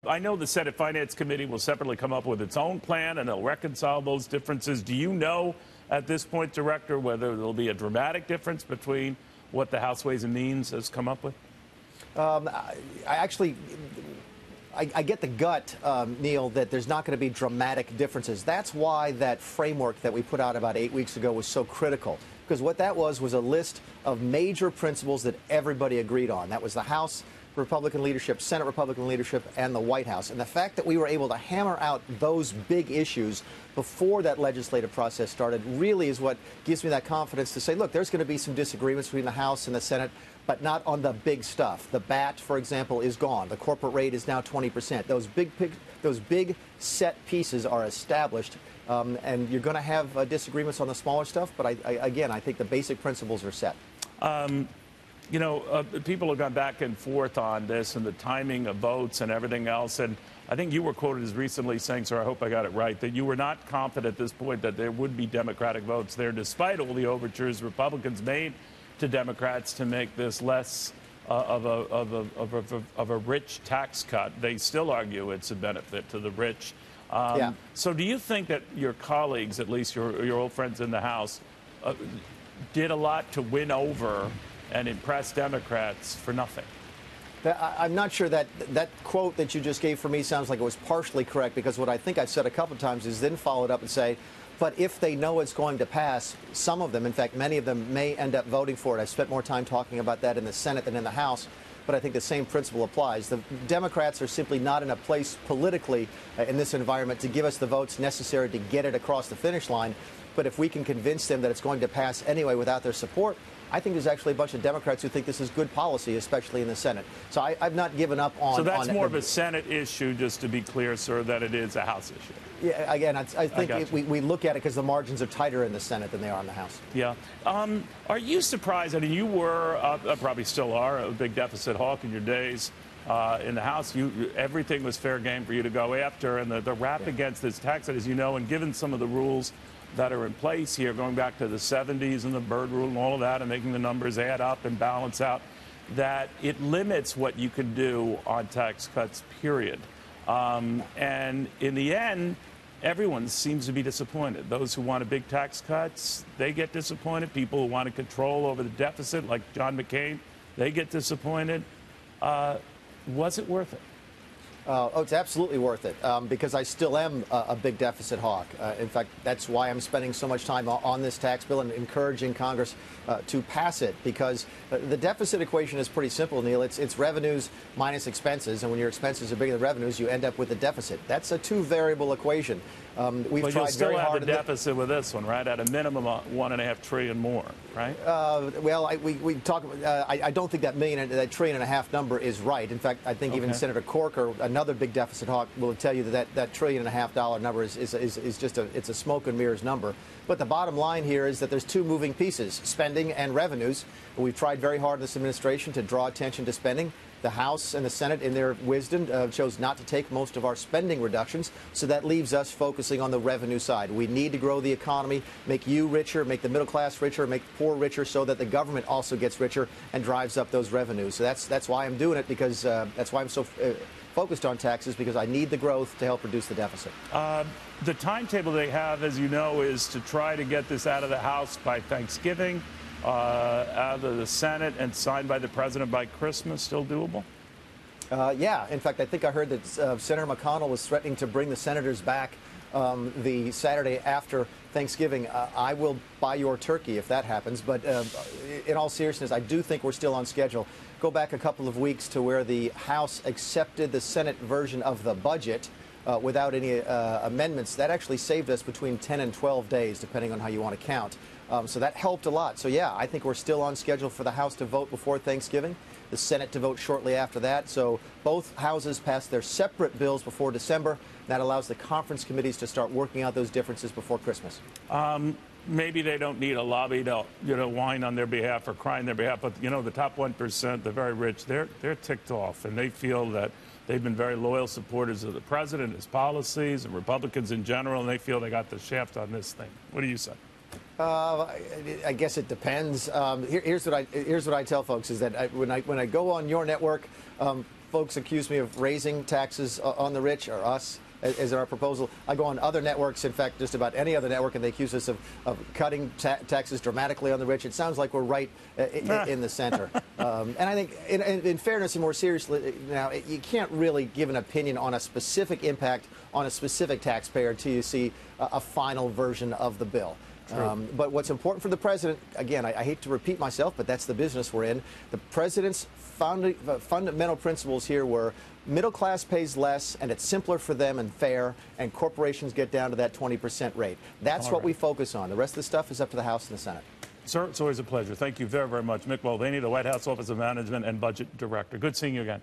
I know the Senate Finance Committee will separately come up with its own plan, and they'll reconcile those differences. Do you know at this point, Director, whether there'll be a dramatic difference between what the House Ways and Means has come up with? I get the gut, Neil, that there's not going to be dramatic differences. That's why that framework that we put out about 8 weeks ago was so critical, because what that was a list of major principles that everybody agreed on. That was the House Republican leadership, Senate Republican leadership, and the White House. And the fact that we were able to hammer out those big issues before that legislative process started really is what gives me that confidence to say, look, there's going to be some disagreements between the House and the Senate, but not on the big stuff. The BAT, for example, is gone. The corporate rate is now 20%. Those big set pieces are established, and you're going to have disagreements on the smaller stuff. But again, I think the basic principles are set. You know, people have gone back and forth on this and the timing of votes and everything else. And I think you were quoted as recently saying, sir, I hope I got it right, that you were not confident at this point that there would be Democratic votes there, despite all the overtures Republicans made to Democrats to make this less of a rich tax cut. They still argue it's a benefit to the rich. So do you think that your colleagues, at least your old friends in the House, did a lot to win over and impress Democrats for nothing? I'm not sure that quote that you just gave for me sounds like it was partially correct, because what I think I've said a couple of times is then follow it up and say, but if they know it's going to pass, some of them, in fact, many of them may end up voting for it. I spent more time talking about that in the Senate than in the House, but I think the same principle applies. The Democrats are simply not in a place politically in this environment to give us the votes necessary to get it across the finish line. But if we can convince them that it's going to pass anyway without their support, I think there's actually a bunch of Democrats who think this is good policy, especially in the Senate. So I've not given up on... So that's more of a Senate issue, just to be clear, sir, than it is a House issue. Yeah, again, I think we look at it because the margins are tighter in the Senate than they are in the House. Yeah. Are you surprised? I mean, you were, probably still are, a big deficit hawk in your days in the House. Everything was fair game for you to go after, and the rap against this tax cut, as you know, and given some of the rules that are in place here, going back to the 70s and the Byrd rule and all of that, and making the numbers add up and balance out, that it limits what you can do on tax cuts, period. And in the end, everyone seems to be disappointed. Those who wanted big tax cuts, they get disappointed. People who want control over the deficit, like John McCain, they get disappointed. Was it worth it? Oh, it's absolutely worth it, because I still am a big deficit hawk. In fact, that's why I'm spending so much time on this tax bill and encouraging Congress to pass it, because the deficit equation is pretty simple, Neil. It's revenues minus expenses, and when your expenses are bigger than revenues, you end up with a deficit. That's a two-variable equation. We've tried very hard. But you'll still have a deficit with this one, right? At a minimum, $1.5 trillion more, right? Well, we talk. I don't think that $1.5 trillion number is right. In fact, I think even Senator Corker, another big deficit hawk, will tell you that $1.5 trillion number is just it's a smoke and mirrors number. But the bottom line here is that there's two moving pieces: spending and revenues. We've tried very hard in this administration to draw attention to spending. The House and the Senate, in their wisdom, chose not to take most of our spending reductions, so that leaves us focusing on the revenue side. We need to grow the economy, make you richer, make the middle class richer, make the poor richer, so that the government also gets richer and drives up those revenues. So that's why I'm doing it, because that's why I'm so focused on taxes, because I need the growth to help reduce the deficit. The timetable they have, as you know, is to try to get this out of the House by Thanksgiving, out of the Senate, and signed by the president by Christmas. Still doable? Yeah. In fact, I think I heard that Senator McConnell was threatening to bring the senators back the Saturday after Thanksgiving. I will buy your turkey if that happens. But in all seriousness, I do think we're still on schedule. Go back a couple of weeks to where the House accepted the Senate version of the budget without any amendments. That actually saved us between 10 and 12 days, depending on how you want to count. So that helped a lot. So, yeah, I think we're still on schedule for the House to vote before Thanksgiving, the Senate to vote shortly after that. So both houses passed their separate bills before December. That allows the conference committees to start working out those differences before Christmas. Maybe they don't need a lobby to, whine on their behalf or cry on their behalf. But, the top 1%, the very rich, they're ticked off, and they feel that they've been very loyal supporters of the president, his policies, and Republicans in general, and they feel they got the shaft on this thing. What do you say? I guess it depends. Here's what I tell folks is that when I go on your network, folks accuse me of raising taxes on the rich, or us, as in our proposal. I go on other networks, in fact, just about any other network, and they accuse us of cutting taxes dramatically on the rich. It sounds like we're right in the center. And I think, in fairness and more seriously, now, you can't really give an opinion on a specific impact on a specific taxpayer until you see a final version of the bill. But what's important for the president, again, I hate to repeat myself, but that's the business we're in. The president's fundamental principles here were middle class pays less, and it's simpler for them and fair, and corporations get down to that 20% rate. That's what we focus on. The rest of the stuff is up to the House and the Senate. Sir, it's always a pleasure. Thank you very, very much. Mick Mulvaney, the White House Office of Management and Budget Director. Good seeing you again.